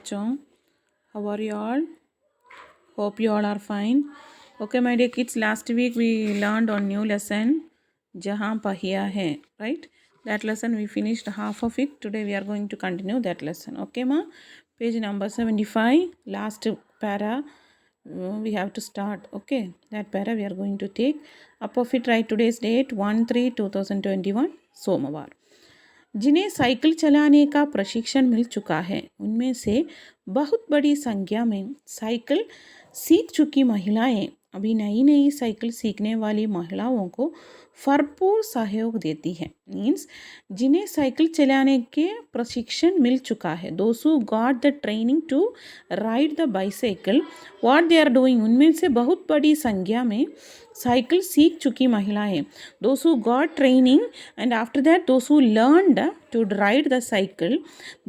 bachon. How are you all? Hope you all are fine. Okay, my dear kids, last week we learned on new lesson, Jahan Pahiya Hai, right? That lesson we finished half of it. Today we are going to continue that lesson. Okay, ma? Page number 75, last para. We have to start. Okay, that para we are going to take. Up of it, write today's date 1/3/2021, सोमवार. जिन्हें cycle चलाने का प्रशिक्षण मिल चुका है उनमें से बहुत बड़ी संख्या में साइकिल सीख चुकी महिलाएं अभी नई नई साइकिल सीखने वाली महिलाओं को भरपूर सहयोग देती है. मीन्स जिन्हें साइकिल चलाने के प्रशिक्षण मिल चुका है, those who got the training to ride the bicycle, what they are doing, उनमें से बहुत बड़ी संख्या में साइकिल सीख चुकी महिलाएं, those who got training and after that those who learned to ride the cycle,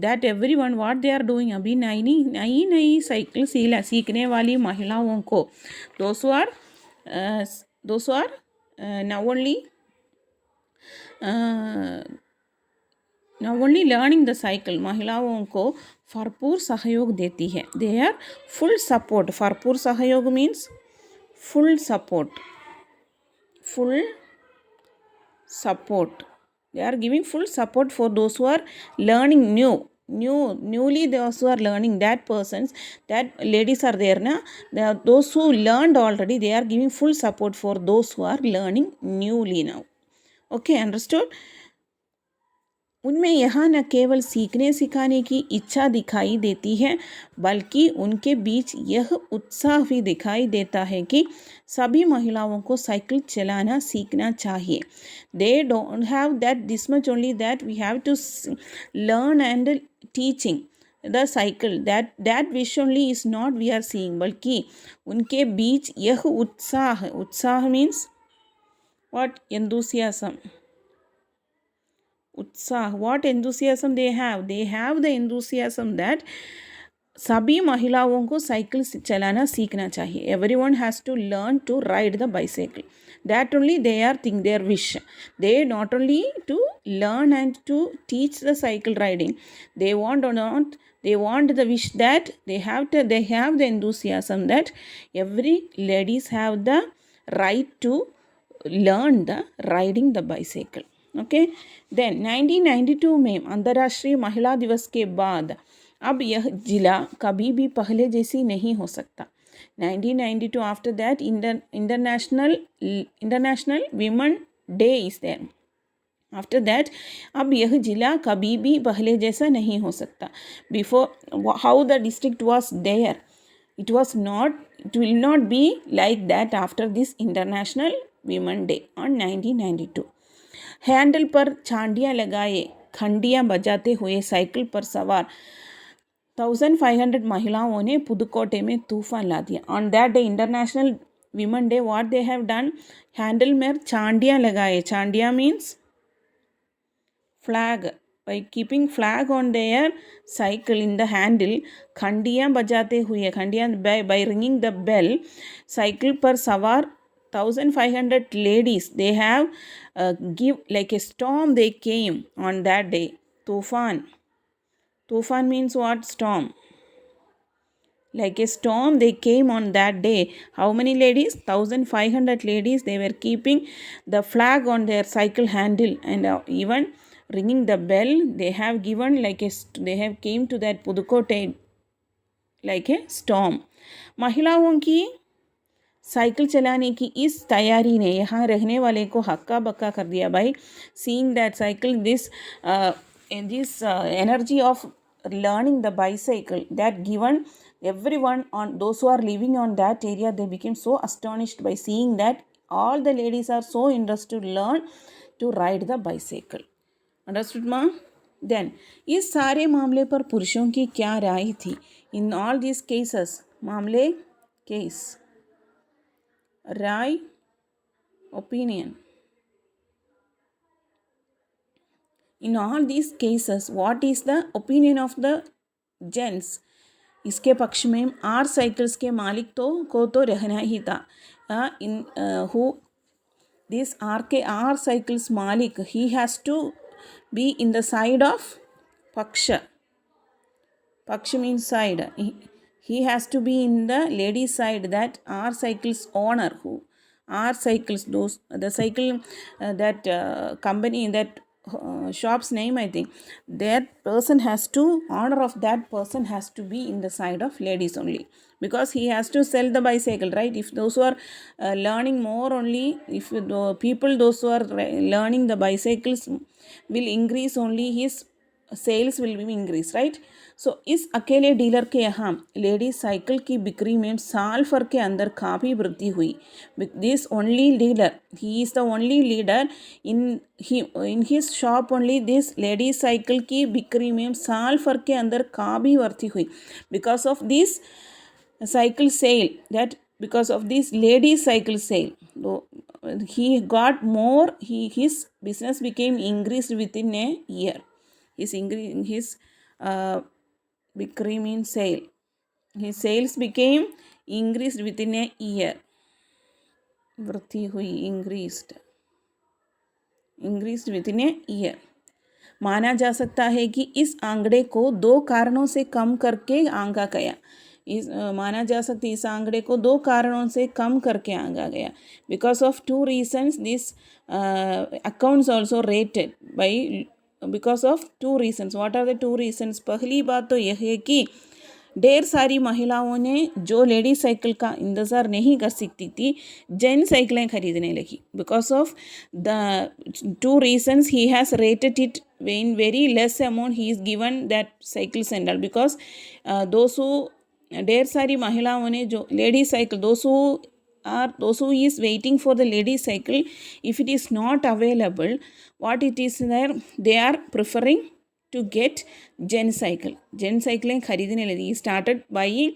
that everyone what they are doing, अभी नई नई नई साइकिल सीखने वाली महिलाओं को, those who are now only learning the cycle, महिलाओं को भरपूर सहयोग देती है. They are full support. भरपूर सहयोग means full support. They are giving full support for those who are learning newly those who are learning, that persons, that ladies are there na, those who learned already, they are giving full support for those who are learning newly now. Okay, understood? उनमें यहाँ न केवल सीखने सिखाने की इच्छा दिखाई देती है बल्कि उनके बीच यह उत्साह भी दिखाई देता है कि सभी महिलाओं को साइकिल चलाना सीखना चाहिए. They don't have that this much only that we have to learn and teaching the cycle, that wish only is not we are seeing, बल्कि उनके बीच यह उत्साह means what? Enthusiasm. उत्साह, what enthusiasm they have the enthusiasm that सभी महिलाओं को cycle चलाना सीखना चाहिए. Everyone has to learn to ride the bicycle. That only they are think their wish. They not only to learn and to teach the cycle riding. They want or not, they want the wish that they have the enthusiasm that every ladies have the right to learn the riding the bicycle. Okay. Then 1992 में अंतर्राष्ट्रीय महिला दिवस के बाद अब यह जिला कभी भी पहले जैसी नहीं हो सकता. 1992 after that international women day is there. After that अब यह जिला कभी भी पहले जैसा नहीं हो सकता. Before how the district was there, it will not be like that after this international women day on 1992. Handle पर चांडियाँ लगाए खंडियाँ बजाते हुए साइकिल पर सवार 1500 महिलाओं ने पुदुकोटे में तूफान ला दिया. On that day, international women day, what they have done, handle में चांडियाँ लगाए. चांडियाँ means flag. by keeping flag on their cycle in the handle, खंडियाँ बजाते हुए, खंडियाँ by ringing the bell, cycle पर सवार 1500 ladies, they have give like a storm they came on that day. Tufan means what? Storm. Like a storm they came on that day. How many ladies? 1500 ladies. They were keeping the flag on their cycle handle and even ringing the bell. They have given like they have came to that Pudukkottai like a storm. महिलाओं की cycle चलाने की इस तैयारी ने यहाँ रहने वाले को हक्का बक्का कर दिया. By seeing that cycle, this energy of learning the bicycle that given everyone, on those who are living on that area, they became so astonished by seeing that all the ladies are so interested to learn to ride the bicycle. Understood ma? Then इस सारे मामले पर पुरुषों की क्या राय थी? In all these cases, मामले case, राय, opinion. In all these cases, what is the opinion of the gents? इसके पक्ष में आर साइकिल्स के मालिक को तो रहना ही था. who this आर साइकिल्स मालिक, he has to be in the side of पक्ष Paksh means side. He has to be in the lady's side, that our cycle's owner, who our cycles, those the cycle that company, that shop's name, I think, that person has to, owner of that person has to be in the side of ladies only, because he has to sell the bicycle, right? If those who are learning more only, if the people those who are learning the bicycles will increase, only his sales will भी increase, right. So इस अकेले dealer के यहाँ lady cycle की बिक्री में साल भर के अंदर काफ़ी वृद्धि हुई. This only dealer, he is the only leader in his shop only. This lady cycle की बिक्री में साल भर के अंदर काफ़ी वृद्धि हुई because of this cycle sale, that because of this lady cycle sale, he got more, his business became increased within a year. His bikri means sale, his sales became increased within a year. वृद्धि हुई, increased within a year. माना जा सकता है कि इस आंकड़े को दो कारणों से कम करके आंका गया. माना जा सकता है इस आंकड़े को दो कारणों से कम करके आंका गया. Because of two reasons this accounts also rated by, because of two reasons. What are the two reasons? पहली बात तो यह है कि ढेर सारी महिलाओं ने जो लेडी साइकिल का इंतज़ार नहीं कर सकती थी, जेन साइकिलें खरीदने लगी. Because of the two regions he has rated it in very less amount, he is given that cycles and all, because those who ढेर सारी महिलाओं ने जो lady cycle, those who is waiting for the lady cycle, if it is not available, what it is there, they are preferring to get जेन साइकिलें खरीदने लगी. Started buying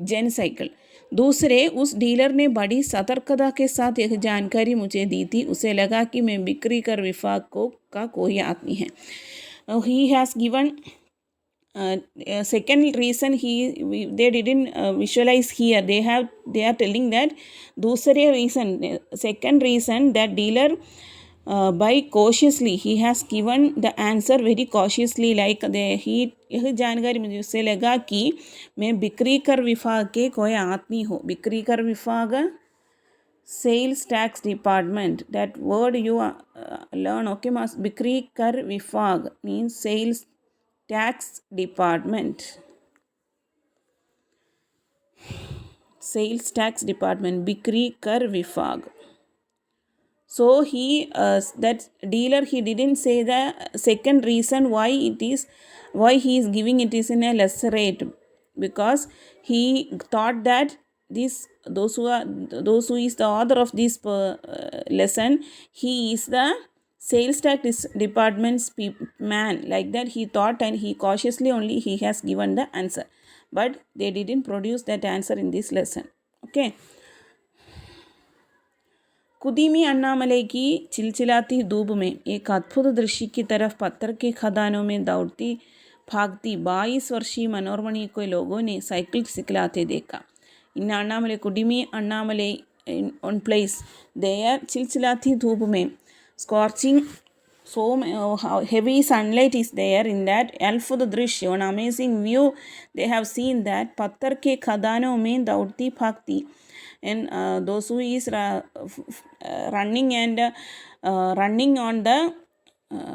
जेन cycle. दूसरे, उस डीलर ने बड़ी सतर्कता के साथ यह जानकारी मुझे दी थी. उसे लगा कि मैं बिक्री कर विभाग का कोई आदमी है. He has given second reason, they didn't visualize here, they are telling that दूसरे reason, second reason, that dealer by cautiously, he has given the answer very cautiously, like यह जानकारी मुझे उससे लगा कि मैं बिक्री कर विभाग के कोई आदमी हो. बिक्री कर विभाग, sales tax department, that word you learn, okay? बिक्री कर विभाग means sales tax department, sales tax department, बिक्री कर विभाग. So that dealer, he didn't say the second reason why he is giving it is in a lesser rate, because he thought that those who is the author of this lesson, he is the sales tax department's man, like that he thought, and he cautiously only he has given the answer, but they didn't produce that answer in this lesson. Okay. कुदीमी Annamalai की चिलचिलाती धूप में एक अद्भुत दृश्य की तरफ पत्थर के खदानों में दौड़ती भागती 22 वर्षीय मनोरमणि को लोगों ने साइकिल सिखलाते देखा. इन Annamalai, कुदीमी Annamalai on place there, चिलचिलाती धूप में, scorching, so heavy sunlight is there. In that अद्भुत दृश्य, an amazing view, they have seen that पत्थर के खदानों में दौड़ती भागती, and those who is running and running on the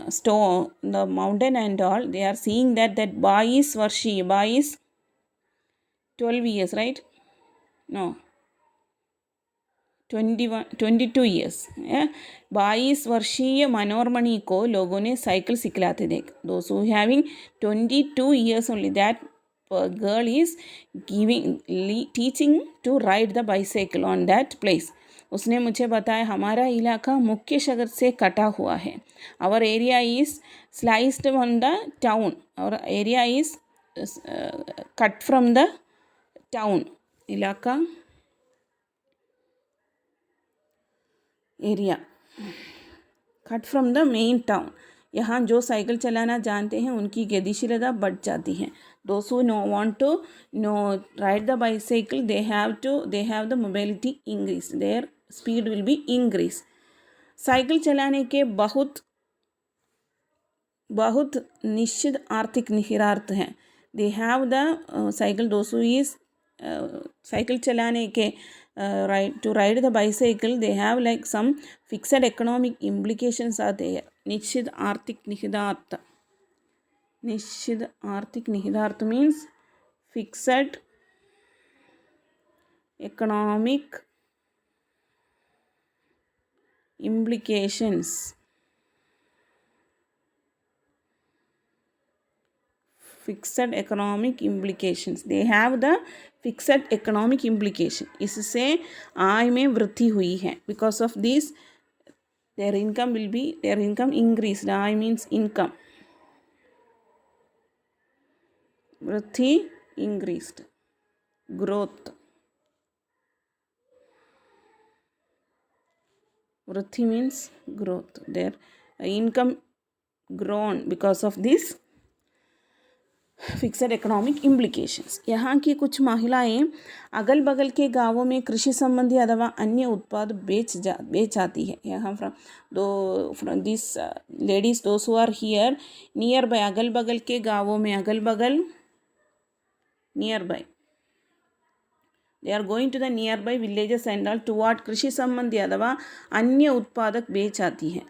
stone, the mountain and all, they are seeing that boy is Varshi, boy is 12 years, right? No, 22 years. 22 वर्षीय मनोरमणि को लोगों ने साइकिल सिखलाते देख. Those who having 22 years only, that girl is teaching to ride the bicycle on that place. उसने मुझे बताया हमारा इलाका मुख्य शहर से कटा हुआ है. Our area is sliced on the town. Our area is cut from the town. इलाका, area, cut from the main town. यहाँ जो साइकिल चलाना जानते हैं उनकी गतिशीलता बढ़ जाती है. Those who want to ride the bicycle, they have the mobility increase, their speed will be increase. Cycle चलाने के बहुत निश्चित आर्थिक निहितार्थ हैं. they have the cycle. Those who is cycle चलाने के to ride the bicycle, they have like some fixed economic implications are there. निश्चित आर्थिक निहितार्थ. निश्चित आर्थिक निहितार्थ means fixed economic implications. Fixed economic implications. They have the fixed economic implication. इससे आय में वृद्धि हुई है. Because of this, their income increased. I means income. वृद्धि increased. Growth. वृद्धि means growth. Their income grown because of this fixed economic implications. यहाँ की कुछ महिलाएं अगल बगल के गांवों में कृषि संबंधी अथवा अन्य उत्पाद बेच आती है. यहाँ from this ladies those who are here near by, अगल बगल के गांवों में, अगल बगल near by, they are going to the near by villages and all toward कृषि संबंधी अथवा अन्य उत्पादक बेच आती है.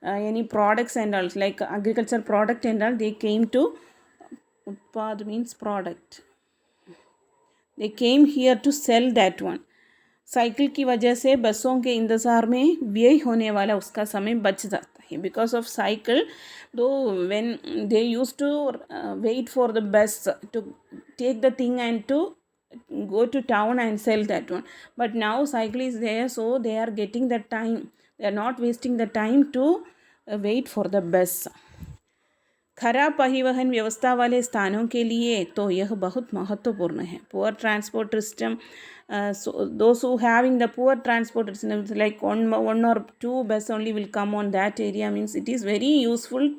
यानी products and all like agriculture product and all they came to. उत्पाद means product. They came here to sell that one. Cycle की वजह से बसों के इंतज़ार में व्यय होने वाला उसका समय बच जाता है. बिकॉज ऑफ साइकिल, दो when they used to wait for the bus to take the thing and to go to town and sell that one. But now cycle is there, so they are getting the time. They are not wasting the time to wait for the bus. खराब परिवहन व्यवस्था वाले स्थानों के लिए तो यह बहुत महत्वपूर्ण है. Poor transport system, those who having the poor transport system, like one or two bus only will come on that area, means it is very useful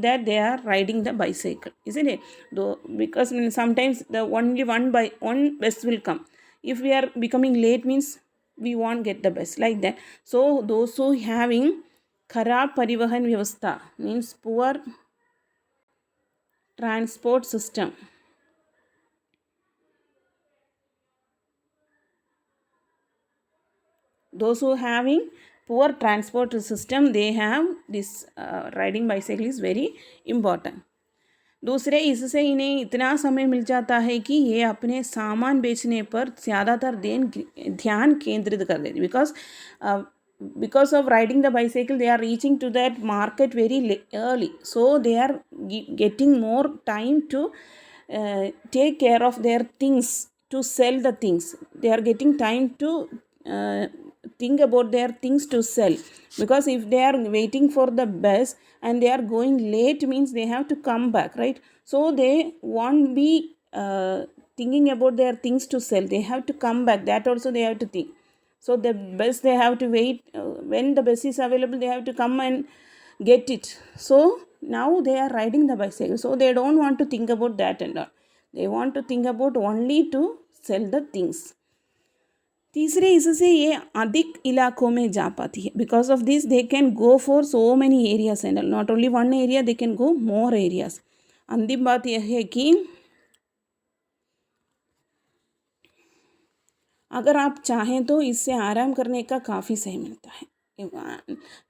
that they are riding the bicycle, isn't it? Though because sometimes the only one bus will come. If we are becoming late means we won't get the bus, like that. So those who having खराब परिवहन व्यवस्था means poor transport system. Those who having poor transport system, they have this riding bicycle is very important. दूसरे, इससे इन्हें इतना समय मिल जाता है कि ये अपने सामान बेचने पर ज़्यादातर ध्यान केंद्रित कर देते. Because of riding the bicycle, they are reaching to that market very early. So they are getting more time to take care of their things, to sell the things. They are getting time to think about their things to sell. Because if they are waiting for the bus and they are going late, means they have to come back, right? So they won't be thinking about their things to sell. They have to come back. That also they have to think. So the bus, they have to wait. When the bus is available, they have to come and get it. So now they are riding the bicycle. So they don't want to think about that and all. They want to think about only to sell the things. तीसरे, इससे ये अधिक इलाकों में जा पाती है. Because of this they can go for so many areas and not only one area, they can go more areas. अंतिम बात यह है कि अगर आप चाहें तो इससे आराम करने का काफ़ी सही मिलता है.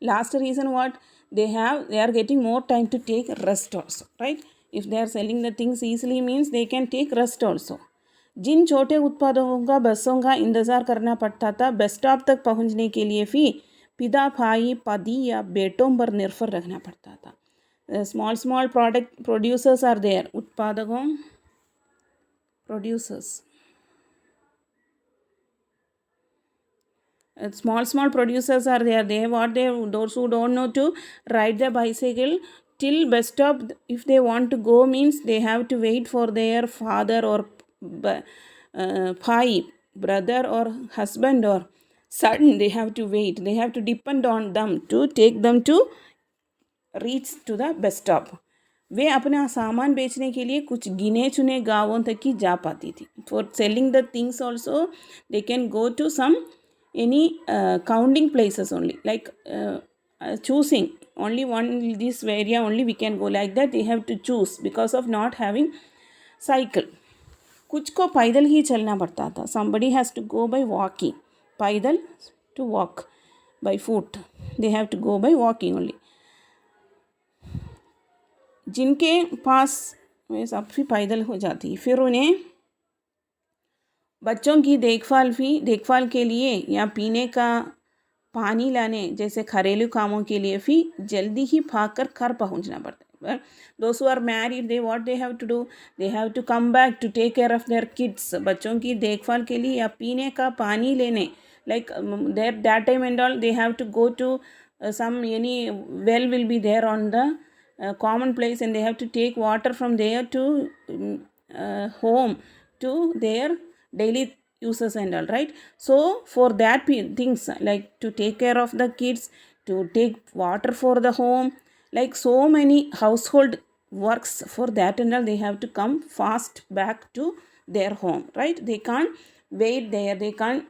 Last reason what they are getting more time to take rest also, right? If they are selling the things easily means they can take rest also. जिन छोटे उत्पादकों का बसों का इंतज़ार करना पड़ता था बस स्टॉप तक पहुंचने के लिए पिता, भाई, पति या बेटों पर निर्भर रहना पड़ता था. Small product producers are there. उत्पादकों, producers, small producers are there. Those who don't know to ride the bicycle till bus stop, if they want to go means they have to wait for their father or bhai, brother or husband or son. They have to wait. They have to depend on them to take them to reach to the bus stop. वे अपना सामान बेचने के लिए कुछ गिने चुने गाँवों तक ही जा पाती थी. For selling the things also they can go to some any counting places only, like choosing only one this area only we can go, like that they have to choose because of not having cycle. कुछ को पैदल ही चलना पड़ता था. Somebody has to go by walking. पैदल to walk by foot. They have to go by walking only. जिनके पास वे सब भी पैदल हो जाती, फिर उन्हें बच्चों की देखभाल के लिए या पीने का पानी लाने जैसे घरेलू कामों के लिए भी जल्दी ही भागकर घर पहुंचना पड़ता है. Those who are married, what they have to do, they have to come back to take care of their kids. बच्चों की देखभाल के लिए या पीने का पानी लेने, like that time and all, they have to go to any well will be there on the common place, and they have to take water from there to home to their daily uses and all, right? So for that things like to take care of the kids, to take water for the home, like so many household works, for that and all they have to come fast back to their home, right? They can't wait there, they can't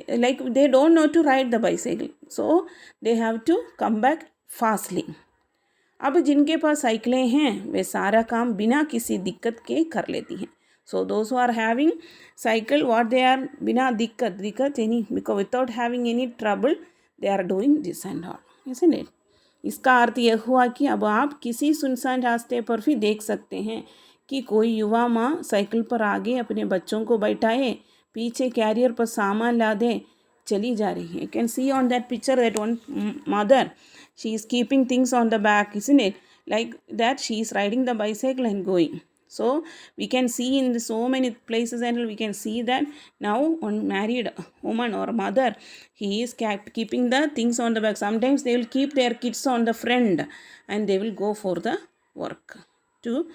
like they don't know to ride the bicycle, so they have to come back fastly. अब जिनके पास साइकिलें हैं वे सारा काम बिना किसी दिक्कत के कर लेती हैं. So those who are having cycle, what they are बिना दिक्कत any, because without having any trouble they are doing this and all, isn't it? इसका अर्थ यह हुआ कि अब आप किसी सुनसान रास्ते पर भी देख सकते हैं कि कोई युवा माँ साइकिल पर आगे अपने बच्चों को बैठाए, पीछे कैरियर पर सामान लादे चली जा रही है. You can see on that picture that one mother, she is keeping things on the back, isn't it? Like that she is riding the bicycle and going. So we can see in so many places, and we can see that now one married woman or mother, he is keeping the things on the back. Sometimes they will keep their kids on the front and they will go for the work to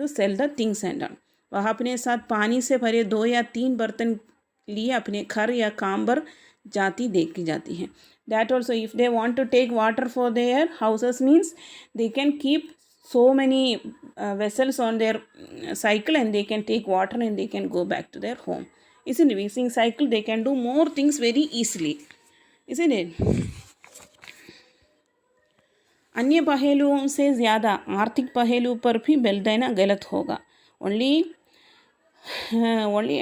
sell the things and all. वह अपने साथ पानी से भरे 2 या 3 बर्तन लिए अपने घर या काम पर जाती देखी जाती हैं. That also, if they want to take water for their houses, means they can keep so many vessels on their cycle and they can take water and they can go back to their home. Isn't it? Using cycle they can do more things very easily, isn't it? अन्य पहलुओं से ज़्यादा आर्थिक पहलू पर भी बल देना गलत होगा. only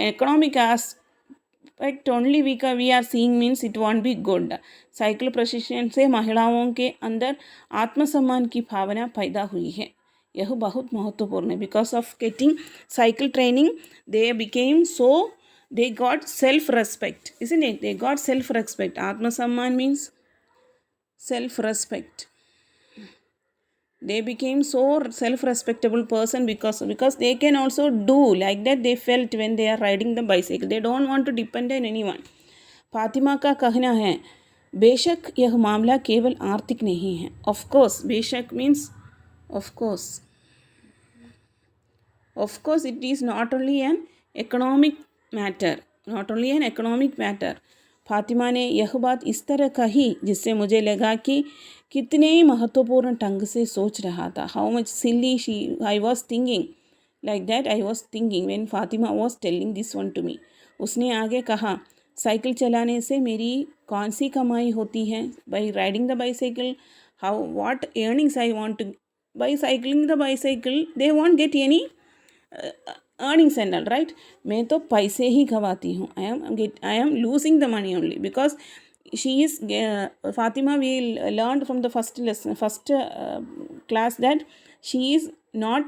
economic aspect only we are seeing means it won't be good. Cycle प्रशिक्षण से महिलाओं के अंदर आत्मसम्मान की भावना पैदा हुई है. यह बहुत महत्वपूर्ण है. Because of getting cycle training they became so, they got self respect, isn't it? They got self respect. आत्मसम्मान means self respect. They became so self respectable person because they can also do like that they felt when they are riding the bicycle. They don't want to depend on anyone. Fatima का कहना है, बेशक यह मामला केवल आर्थिक नहीं है. ऑफ कोर्स, बेशक means of course it is not only an economic matter. Fatima ने यह बात इस तरह कही जिससे मुझे लगा कि कितने महत्वपूर्ण ढंग से सोच रहा था. How much silly I was thinking, like that I was thinking when Fatima was telling this one to me. उसने आगे कहा, साइकिल चलाने से मेरी कौन सी कमाई होती है? By riding the bicycle, what earnings I want to, by cycling the bicycle they won't get any earnings and all, right? मैं तो पैसे ही गवाती हूँ. I am losing the money only because she is Fatima, we learned from the first class that she is not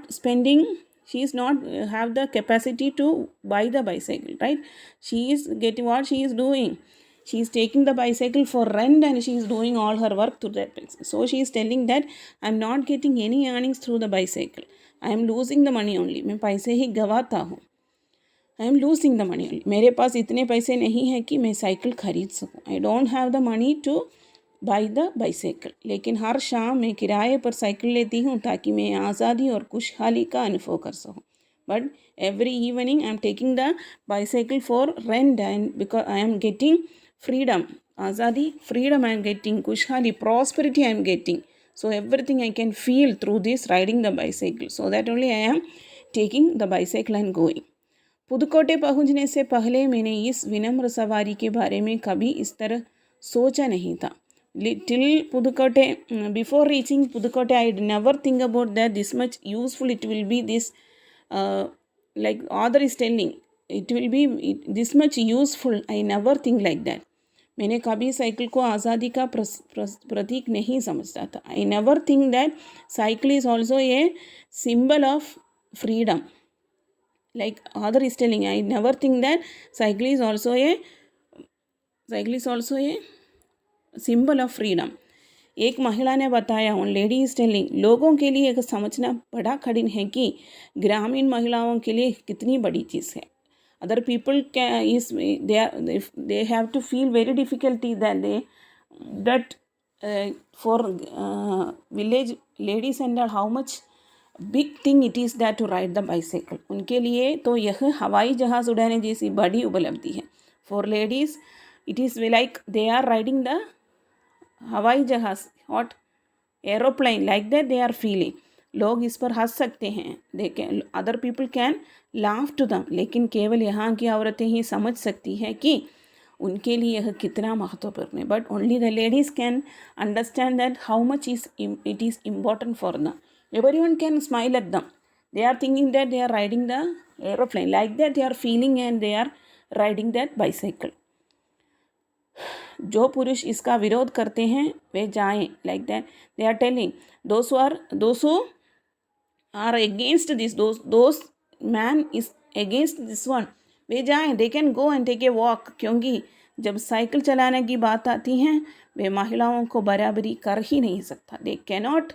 have the capacity to buy the bicycle, right? She is getting what she is doing. She is taking the bicycle for rent and she is doing all her work through that bicycle. So she is telling that I am not getting any earnings through the bicycle. I am losing the money only. मैं पैसे ही गवाता हूँ. I am losing the money only. मेरे पास इतने पैसे नहीं हैं कि मैं साइकिल खरीद सकूँ. I don't have the money to buy the bicycle. लेकिन हर शाम मैं किराए पर साइकिल लेती हूँ ताकि मैं आज़ादी और खुशहाली का अनुभव कर सकूँ. But every evening I am taking the bicycle for rent and because I am getting freedom. आज़ादी, freedom I am getting, खुशहाली, prosperity I am getting. So everything I can feel through this riding the bicycle. So that only I am taking the bicycle and going. पुदुकोटे पहुंचने से पहले मैंने इस विनम्र सवारी के बारे में कभी इस तरह सोचा नहीं था. till Pudukkottai, before reaching Pudukkottai, I never think about that this much useful it will be. This like author is telling, it will be this much useful. I never think like that. मैंने कभी cycle को आज़ादी का प्रतीक नहीं समझता था. I never think that cycle is also a symbol of freedom. Like author is telling, I never think that cycle is also a symbol of freedom. एक महिला ने बताया, उन लेडी इज टेलिंग, लोगों के लिए समझना बड़ा कठिन है कि ग्रामीण महिलाओं के लिए कितनी बड़ी चीज़ है. Other people can is they have to feel very difficulty that for village ladies and how much big thing it is that to ride the bicycle. उनके लिए तो यह हवाई जहाज़ उड़ाने जैसी बड़ी उपलब्धि है. For ladies it is like they are riding the हवाई जहाज़, hot aeroplane, like that they are feeling. लोग इस पर हंस सकते हैं, they can, other people can laugh to them, लेकिन केवल यहाँ की औरतें ही समझ सकती हैं कि उनके लिए यह कितना महत्वपूर्ण है. But only the ladies can understand that how much it is important for the. Everyone can smile at them. They are thinking that they are riding the aeroplane. Like that they are feeling and they are riding that bicycle. जो पुरुष इसका विरोध करते हैं वे जाएं. Like that they are telling those who are against this, those man is against this one, वे जाएं. They can go and take a walk. क्योंकि जब साइकिल चलाने की बात आती है वे महिलाओं को बराबरी कर ही नहीं सकता. They cannot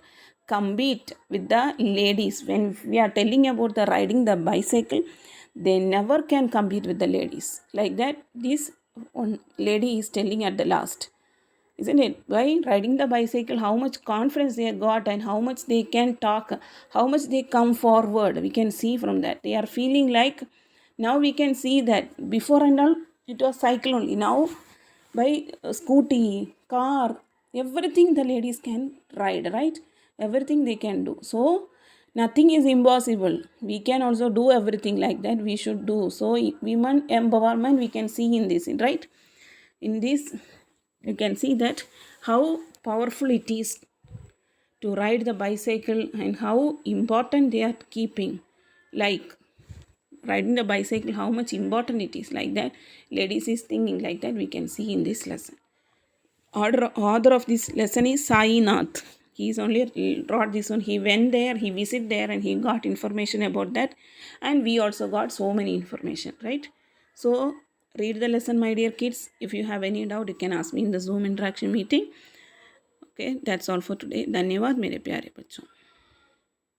compete with the ladies. When we are telling about the riding the bicycle, they never can compete with the ladies. Like that this one lady is telling at the last, isn't it? By riding the bicycle, how much confidence they got and how much they can talk, how much they come forward, we can see from that. They are feeling like, now we can see that before and all it was cycle only. Now by scooty, car, everything the ladies can ride, right? Everything they can do. So nothing is impossible. We can also do everything like that. We should do. So women empowerment we can see in this, right? In this you can see that how powerful it is to ride the bicycle and how important they are keeping, like riding the bicycle, how much important it is. Like that ladies is thinking like that, we can see in this lesson. Author of this lesson is Sai Nath. He is only wrote this one. He went there, he visited there and he got information about that, and we also got so many information, right? So read the lesson, my dear kids. If you have any doubt you can ask me in the Zoom interaction meeting. Okay, that's all for today. धन्यवाद मेरे प्यारे बच्चों.